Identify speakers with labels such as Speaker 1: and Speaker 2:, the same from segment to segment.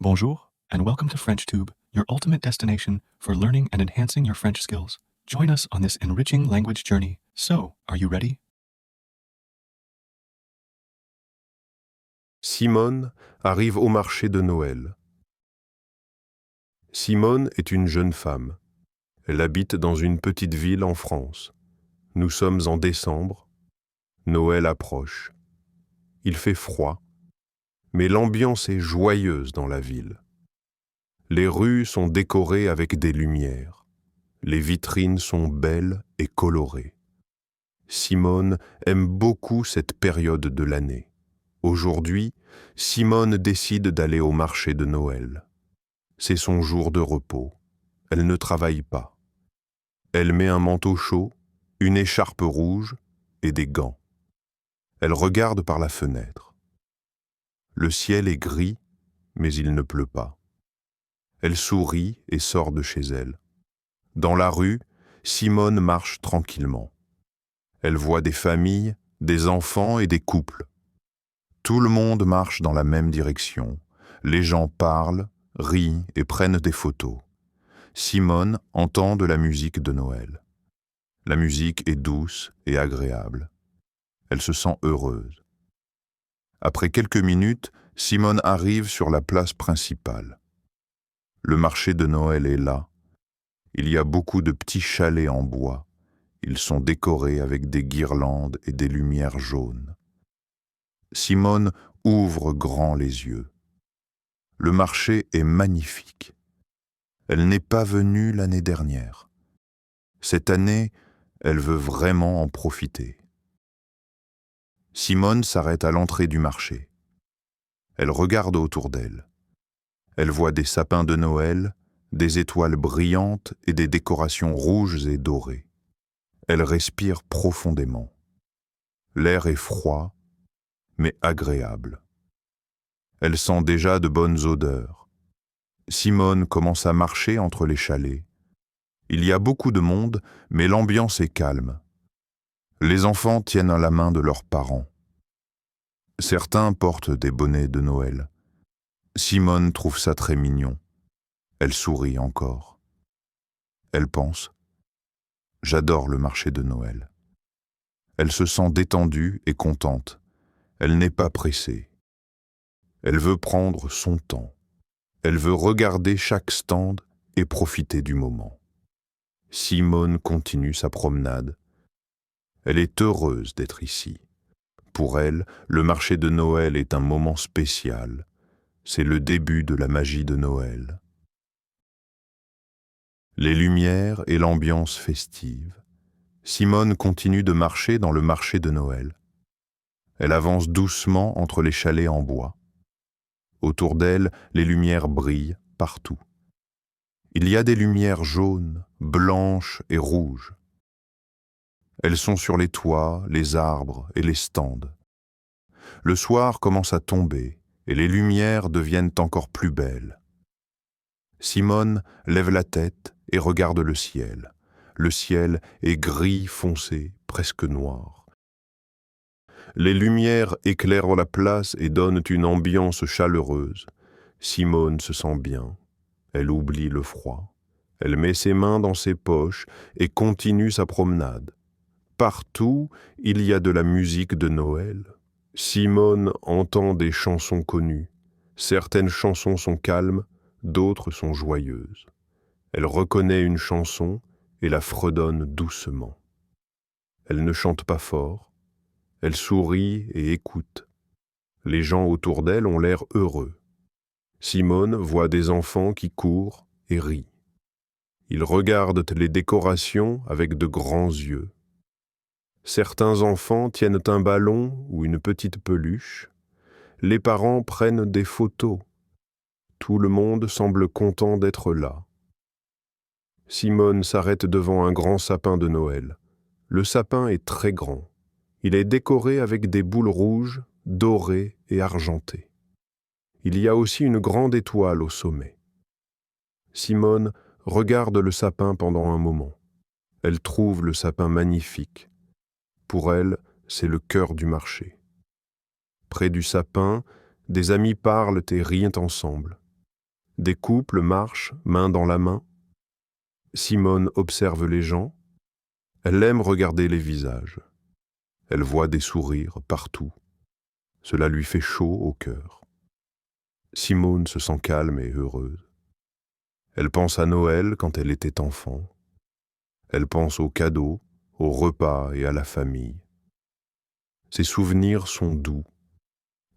Speaker 1: Bonjour, and welcome to FrenchTube, your ultimate destination for learning and enhancing your French skills. Join us on this enriching language journey. So, are you ready?
Speaker 2: Simone arrive au marché de Noël. Simone est une jeune femme. Elle habite dans une petite ville en France. Nous sommes en décembre. Noël approche. Il fait froid, mais l'ambiance est joyeuse dans la ville. Les rues sont décorées avec des lumières. Les vitrines sont belles et colorées. Simone aime beaucoup cette période de l'année. Aujourd'hui, Simone décide d'aller au marché de Noël. C'est son jour de repos. Elle ne travaille pas. Elle met un manteau chaud, une écharpe rouge et des gants. Elle regarde par la fenêtre. Le ciel est gris, mais il ne pleut pas. Elle sourit et sort de chez elle. Dans la rue, Simone marche tranquillement. Elle voit des familles, des enfants et des couples. Tout le monde marche dans la même direction. Les gens parlent, rient et prennent des photos. Simone entend de la musique de Noël. La musique est douce et agréable. Elle se sent heureuse. Après quelques minutes, Simone arrive sur la place principale. Le marché de Noël est là. Il y a beaucoup de petits chalets en bois. Ils sont décorés avec des guirlandes et des lumières jaunes. Simone ouvre grand les yeux. Le marché est magnifique. Elle n'est pas venue l'année dernière. Cette année, elle veut vraiment en profiter. Simone s'arrête à l'entrée du marché. Elle regarde autour d'elle. Elle voit des sapins de Noël, des étoiles brillantes et des décorations rouges et dorées. Elle respire profondément. L'air est froid, mais agréable. Elle sent déjà de bonnes odeurs. Simone commence à marcher entre les chalets. Il y a beaucoup de monde, mais l'ambiance est calme. Les enfants tiennent la main de leurs parents. Certains portent des bonnets de Noël. Simone trouve ça très mignon. Elle sourit encore. Elle pense « J'adore le marché de Noël ». Elle se sent détendue et contente. Elle n'est pas pressée. Elle veut prendre son temps. Elle veut regarder chaque stand et profiter du moment. Simone continue sa promenade. Elle est heureuse d'être ici. Pour elle, le marché de Noël est un moment spécial. C'est le début de la magie de Noël. Les lumières et l'ambiance festive. Simone continue de marcher dans le marché de Noël. Elle avance doucement entre les chalets en bois. Autour d'elle, les lumières brillent partout. Il y a des lumières jaunes, blanches et rouges. Elles sont sur les toits, les arbres et les stands. Le soir commence à tomber et les lumières deviennent encore plus belles. Simone lève la tête et regarde le ciel. Le ciel est gris foncé, presque noir. Les lumières éclairent la place et donnent une ambiance chaleureuse. Simone se sent bien. Elle oublie le froid. Elle met ses mains dans ses poches et continue sa promenade. Partout, il y a de la musique de Noël. Simone entend des chansons connues. Certaines chansons sont calmes, d'autres sont joyeuses. Elle reconnaît une chanson et la fredonne doucement. Elle ne chante pas fort. Elle sourit et écoute. Les gens autour d'elle ont l'air heureux. Simone voit des enfants qui courent et rient. Ils regardent les décorations avec de grands yeux. Certains enfants tiennent un ballon ou une petite peluche. Les parents prennent des photos. Tout le monde semble content d'être là. Simone s'arrête devant un grand sapin de Noël. Le sapin est très grand. Il est décoré avec des boules rouges, dorées et argentées. Il y a aussi une grande étoile au sommet. Simone regarde le sapin pendant un moment. Elle trouve le sapin magnifique. Pour elle, c'est le cœur du marché. Près du sapin, des amis parlent et rient ensemble. Des couples marchent main dans la main. Simone observe les gens. Elle aime regarder les visages. Elle voit des sourires partout. Cela lui fait chaud au cœur. Simone se sent calme et heureuse. Elle pense à Noël quand elle était enfant. Elle pense aux cadeaux, aux repas et à la famille. Ses souvenirs sont doux.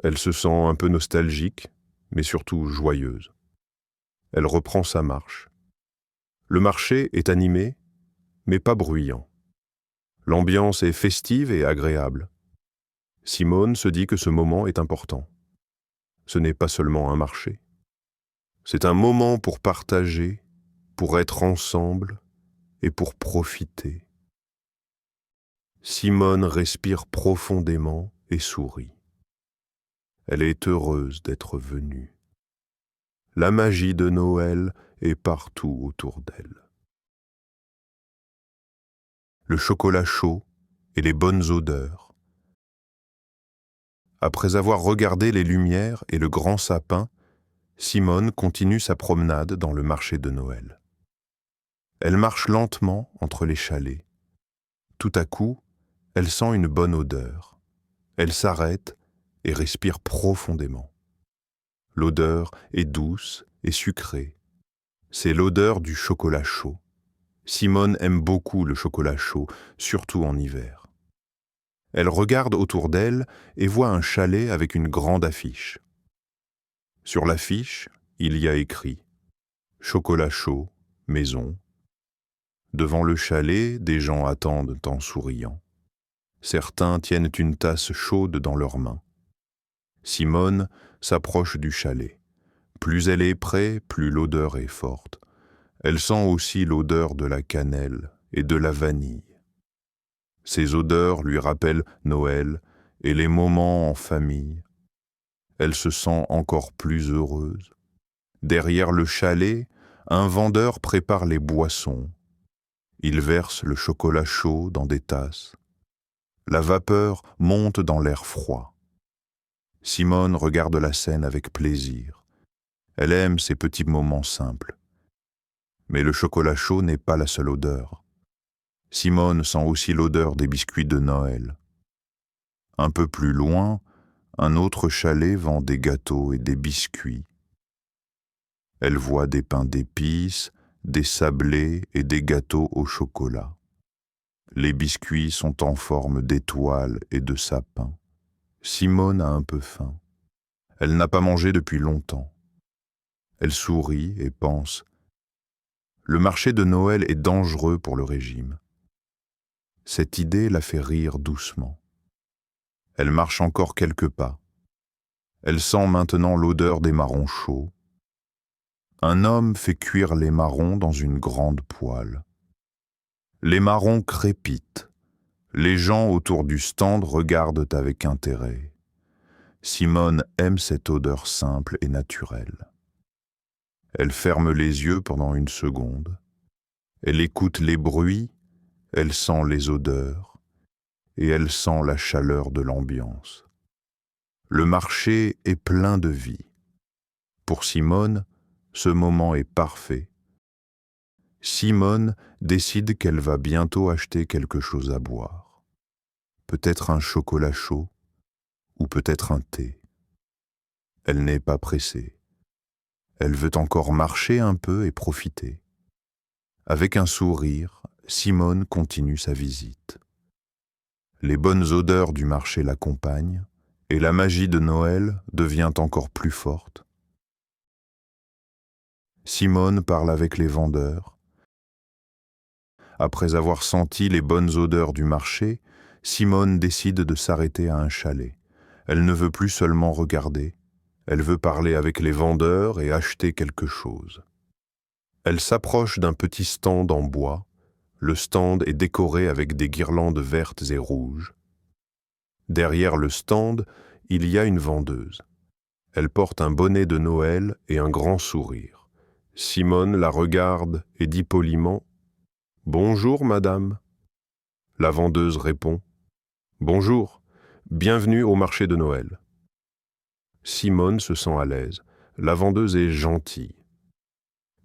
Speaker 2: Elle se sent un peu nostalgique, mais surtout joyeuse. Elle reprend sa marche. Le marché est animé, mais pas bruyant. L'ambiance est festive et agréable. Simone se dit que ce moment est important. Ce n'est pas seulement un marché. C'est un moment pour partager, pour être ensemble et pour profiter. Simone respire profondément et sourit. Elle est heureuse d'être venue. La magie de Noël est partout autour d'elle. Le chocolat chaud et les bonnes odeurs. Après avoir regardé les lumières et le grand sapin, Simone continue sa promenade dans le marché de Noël. Elle marche lentement entre les chalets. Tout à coup, elle sent une bonne odeur. Elle s'arrête et respire profondément. L'odeur est douce et sucrée. C'est l'odeur du chocolat chaud. Simone aime beaucoup le chocolat chaud, surtout en hiver. Elle regarde autour d'elle et voit un chalet avec une grande affiche. Sur l'affiche, il y a écrit « Chocolat chaud, maison ». Devant le chalet, des gens attendent en souriant. Certains tiennent une tasse chaude dans leurs mains. Simone s'approche du chalet. Plus elle est près, plus l'odeur est forte. Elle sent aussi l'odeur de la cannelle et de la vanille. Ces odeurs lui rappellent Noël et les moments en famille. Elle se sent encore plus heureuse. Derrière le chalet, un vendeur prépare les boissons. Il verse le chocolat chaud dans des tasses. La vapeur monte dans l'air froid. Simone regarde la scène avec plaisir. Elle aime ces petits moments simples. Mais le chocolat chaud n'est pas la seule odeur. Simone sent aussi l'odeur des biscuits de Noël. Un peu plus loin, un autre chalet vend des gâteaux et des biscuits. Elle voit des pains d'épices, des sablés et des gâteaux au chocolat. Les biscuits sont en forme d'étoiles et de sapins. Simone a un peu faim. Elle n'a pas mangé depuis longtemps. Elle sourit et pense « Le marché de Noël est dangereux pour le régime ». Cette idée la fait rire doucement. Elle marche encore quelques pas. Elle sent maintenant l'odeur des marrons chauds. Un homme fait cuire les marrons dans une grande poêle. Les marrons crépitent. Les gens autour du stand regardent avec intérêt. Simone aime cette odeur simple et naturelle. Elle ferme les yeux pendant une seconde. Elle écoute les bruits, elle sent les odeurs et elle sent la chaleur de l'ambiance. Le marché est plein de vie. Pour Simone, ce moment est parfait. Simone décide qu'elle va bientôt acheter quelque chose à boire. Peut-être un chocolat chaud ou peut-être un thé. Elle n'est pas pressée. Elle veut encore marcher un peu et profiter. Avec un sourire, Simone continue sa visite. Les bonnes odeurs du marché l'accompagnent et la magie de Noël devient encore plus forte. Simone parle avec les vendeurs. Après avoir senti les bonnes odeurs du marché, Simone décide de s'arrêter à un chalet. Elle ne veut plus seulement regarder, elle veut parler avec les vendeurs et acheter quelque chose. Elle s'approche d'un petit stand en bois. Le stand est décoré avec des guirlandes vertes et rouges. Derrière le stand, il y a une vendeuse. Elle porte un bonnet de Noël et un grand sourire. Simone la regarde et dit poliment « Bonjour, madame ». La vendeuse répond « Bonjour, bienvenue au marché de Noël ». Simone se sent à l'aise. La vendeuse est gentille.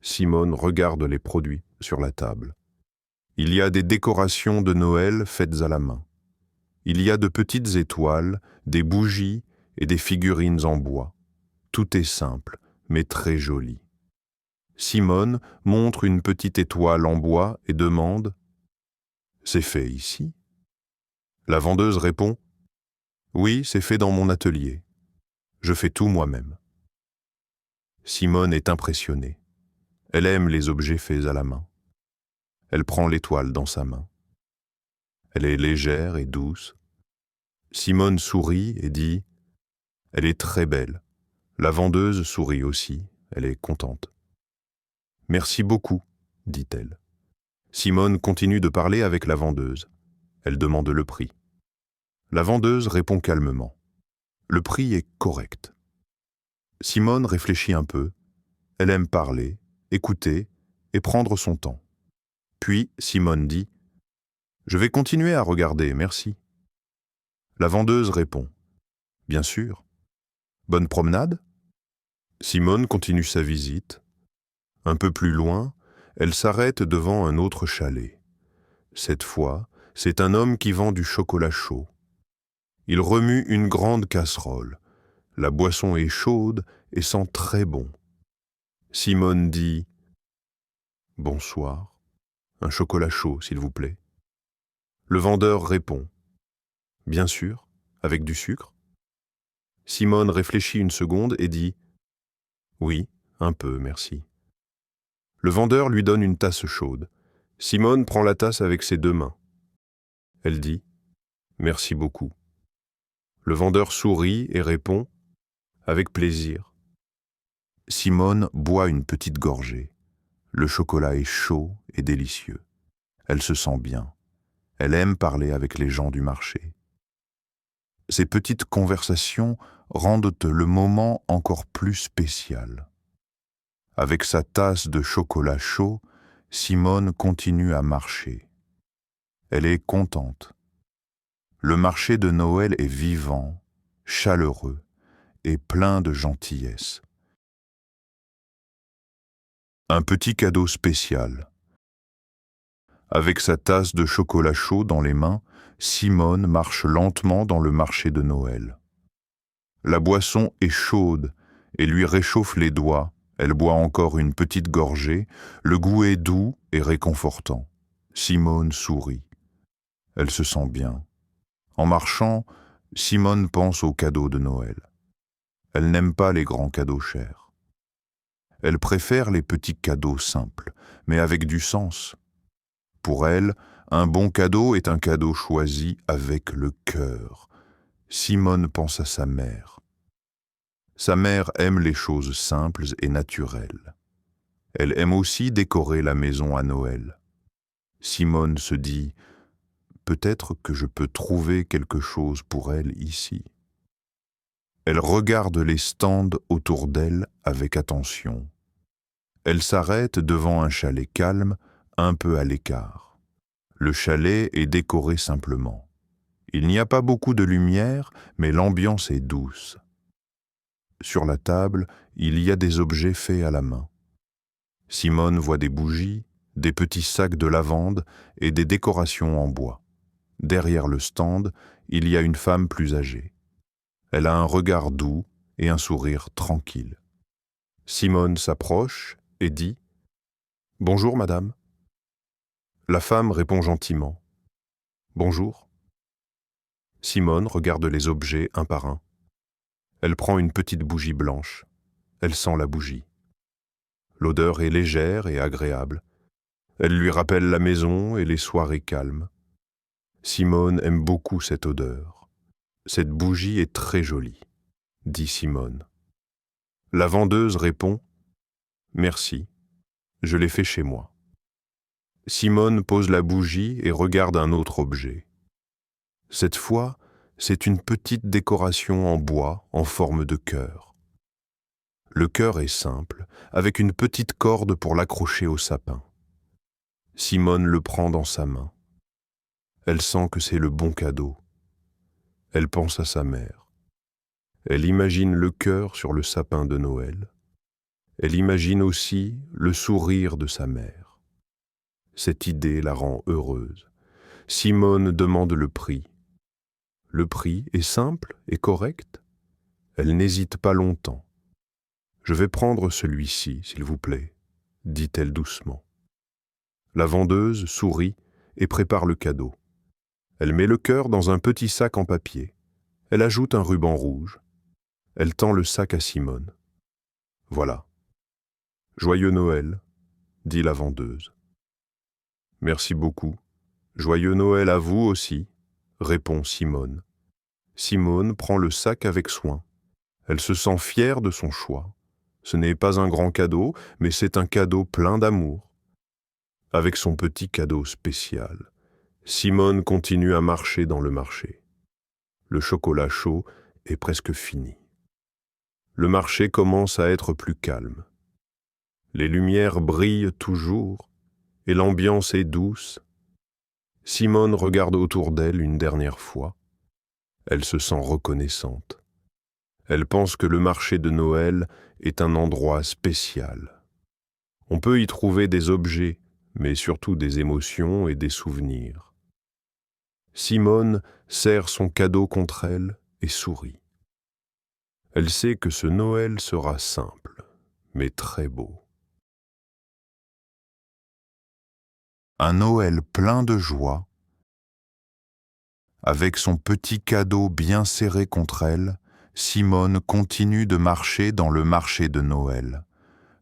Speaker 2: Simone regarde les produits sur la table. Il y a des décorations de Noël faites à la main. Il y a de petites étoiles, des bougies et des figurines en bois. Tout est simple, mais très joli. Simone montre une petite étoile en bois et demande « C'est fait ici ?» La vendeuse répond « Oui, c'est fait dans mon atelier. Je fais tout moi-même. » Simone est impressionnée. Elle aime les objets faits à la main. Elle prend l'étoile dans sa main. Elle est légère et douce. Simone sourit et dit « Elle est très belle. » La vendeuse sourit aussi. Elle est contente. « Merci beaucoup, » dit-elle. Simone continue de parler avec la vendeuse. Elle demande le prix. La vendeuse répond calmement. Le prix est correct. Simone réfléchit un peu. Elle aime parler, écouter et prendre son temps. Puis Simone dit « Je vais continuer à regarder, merci. » La vendeuse répond « Bien sûr. Bonne promenade ?» Simone continue sa visite. Un peu plus loin, elle s'arrête devant un autre chalet. Cette fois, c'est un homme qui vend du chocolat chaud. Il remue une grande casserole. La boisson est chaude et sent très bon. Simone dit « Bonsoir. Un chocolat chaud, s'il vous plaît. » Le vendeur répond « Bien sûr, avec du sucre. » Simone réfléchit une seconde et dit « Oui, un peu, merci. » Le vendeur lui donne une tasse chaude. Simone prend la tasse avec ses deux mains. Elle dit « Merci beaucoup. » Le vendeur sourit et répond « Avec plaisir. » Simone boit une petite gorgée. Le chocolat est chaud et délicieux. Elle se sent bien. Elle aime parler avec les gens du marché. Ces petites conversations rendent le moment encore plus spécial. Avec sa tasse de chocolat chaud, Simone continue à marcher. Elle est contente. Le marché de Noël est vivant, chaleureux et plein de gentillesse. Un petit cadeau spécial. Avec sa tasse de chocolat chaud dans les mains, Simone marche lentement dans le marché de Noël. La boisson est chaude et lui réchauffe les doigts. Elle boit encore une petite gorgée. Le goût est doux et réconfortant. Simone sourit. Elle se sent bien. En marchant, Simone pense aux cadeaux de Noël. Elle n'aime pas les grands cadeaux chers. Elle préfère les petits cadeaux simples, mais avec du sens. Pour elle, un bon cadeau est un cadeau choisi avec le cœur. Simone pense à sa mère. Sa mère aime les choses simples et naturelles. Elle aime aussi décorer la maison à Noël. Simone se dit « Peut-être que je peux trouver quelque chose pour elle ici. » Elle regarde les stands autour d'elle avec attention. Elle s'arrête devant un chalet calme, un peu à l'écart. Le chalet est décoré simplement. Il n'y a pas beaucoup de lumière, mais l'ambiance est douce. Sur la table, il y a des objets faits à la main. Simone voit des bougies, des petits sacs de lavande et des décorations en bois. Derrière le stand, il y a une femme plus âgée. Elle a un regard doux et un sourire tranquille. Simone s'approche et dit « Bonjour, madame. » La femme répond gentiment « Bonjour. » Simone regarde les objets un par un. Elle prend une petite bougie blanche. Elle sent la bougie. L'odeur est légère et agréable. Elle lui rappelle la maison et les soirées calmes. Simone aime beaucoup cette odeur. Cette bougie est très jolie, dit Simone. La vendeuse répond « Merci, je l'ai fait chez moi. » Simone pose la bougie et regarde un autre objet. Cette fois, c'est une petite décoration en bois en forme de cœur. Le cœur est simple, avec une petite corde pour l'accrocher au sapin. Simone le prend dans sa main. Elle sent que c'est le bon cadeau. Elle pense à sa mère. Elle imagine le cœur sur le sapin de Noël. Elle imagine aussi le sourire de sa mère. Cette idée la rend heureuse. Simone demande le prix. Le prix est simple et correct. Elle n'hésite pas longtemps. « Je vais prendre celui-ci, s'il vous plaît », dit-elle doucement. La vendeuse sourit et prépare le cadeau. Elle met le cœur dans un petit sac en papier. Elle ajoute un ruban rouge. Elle tend le sac à Simone. « Voilà. Joyeux Noël », dit la vendeuse. « Merci beaucoup. Joyeux Noël à vous aussi », répond Simone. Simone prend le sac avec soin. Elle se sent fière de son choix. Ce n'est pas un grand cadeau, mais c'est un cadeau plein d'amour. Avec son petit cadeau spécial, Simone continue à marcher dans le marché. Le chocolat chaud est presque fini. Le marché commence à être plus calme. Les lumières brillent toujours et l'ambiance est douce. Simone regarde autour d'elle une dernière fois. Elle se sent reconnaissante. Elle pense que le marché de Noël est un endroit spécial. On peut y trouver des objets, mais surtout des émotions et des souvenirs. Simone serre son cadeau contre elle et sourit. Elle sait que ce Noël sera simple, mais très beau. Un Noël plein de joie, avec son petit cadeau bien serré contre elle, Simone continue de marcher dans le marché de Noël.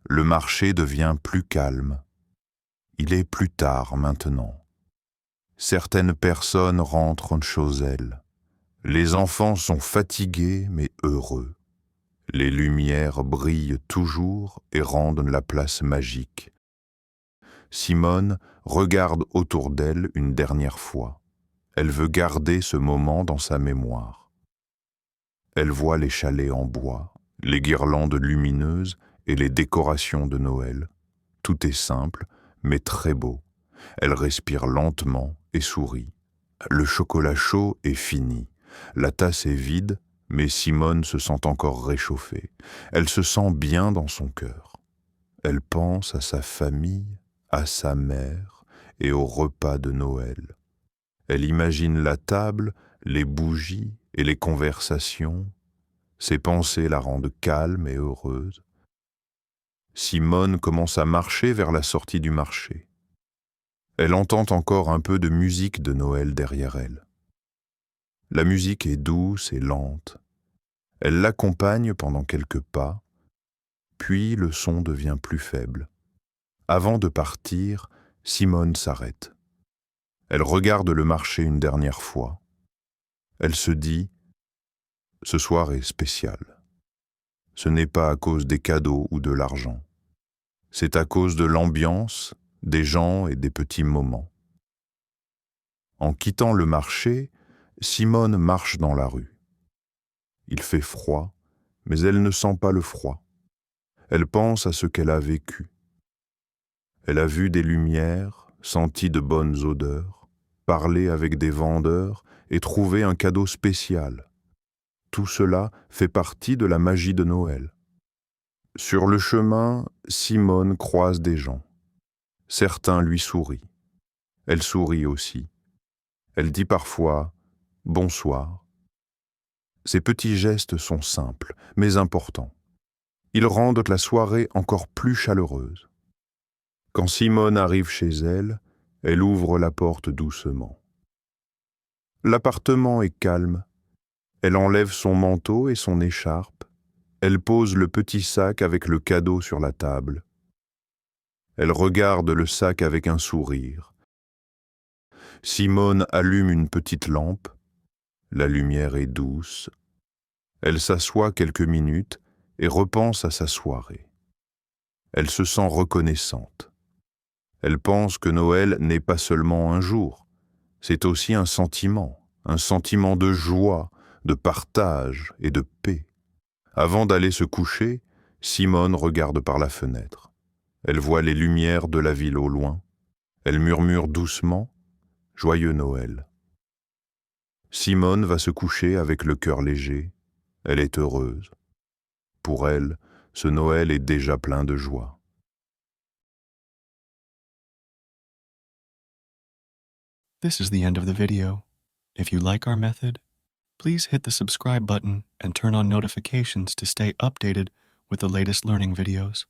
Speaker 2: Le marché devient plus calme. Il est plus tard maintenant. Certaines personnes rentrent chez elles. Les enfants sont fatigués mais heureux. Les lumières brillent toujours et rendent la place magique. Simone regarde autour d'elle une dernière fois. Elle veut garder ce moment dans sa mémoire. Elle voit les chalets en bois, les guirlandes lumineuses et les décorations de Noël. Tout est simple, mais très beau. Elle respire lentement et sourit. Le chocolat chaud est fini. La tasse est vide, mais Simone se sent encore réchauffée. Elle se sent bien dans son cœur. Elle pense à sa famille, à sa mère et au repas de Noël. Elle imagine la table, les bougies et les conversations. Ses pensées la rendent calme et heureuse. Simone commence à marcher vers la sortie du marché. Elle entend encore un peu de musique de Noël derrière elle. La musique est douce et lente. Elle l'accompagne pendant quelques pas, puis le son devient plus faible. Avant de partir, Simone s'arrête. Elle regarde le marché une dernière fois. Elle se dit « Ce soir est spécial. Ce n'est pas à cause des cadeaux ou de l'argent. C'est à cause de l'ambiance, des gens et des petits moments. » En quittant le marché, Simone marche dans la rue. Il fait froid, mais elle ne sent pas le froid. Elle pense à ce qu'elle a vécu. Elle a vu des lumières, senti de bonnes odeurs, parlé avec des vendeurs et trouvé un cadeau spécial. Tout cela fait partie de la magie de Noël. Sur le chemin, Simone croise des gens. Certains lui sourient. Elle sourit aussi. Elle dit parfois « bonsoir ». Ces petits gestes sont simples, mais importants. Ils rendent la soirée encore plus chaleureuse. Quand Simone arrive chez elle, elle ouvre la porte doucement. L'appartement est calme. Elle enlève son manteau et son écharpe. Elle pose le petit sac avec le cadeau sur la table. Elle regarde le sac avec un sourire. Simone allume une petite lampe. La lumière est douce. Elle s'assoit quelques minutes et repense à sa soirée. Elle se sent reconnaissante. Elle pense que Noël n'est pas seulement un jour, c'est aussi un sentiment de joie, de partage et de paix. Avant d'aller se coucher, Simone regarde par la fenêtre. Elle voit les lumières de la ville au loin. Elle murmure doucement « Joyeux Noël ». Simone va se coucher avec le cœur léger. Elle est heureuse. Pour elle, Ce Noël est déjà plein de joie.
Speaker 1: This is the end of the video. If you like our method, please hit the subscribe button and turn on notifications to stay updated with the latest learning videos.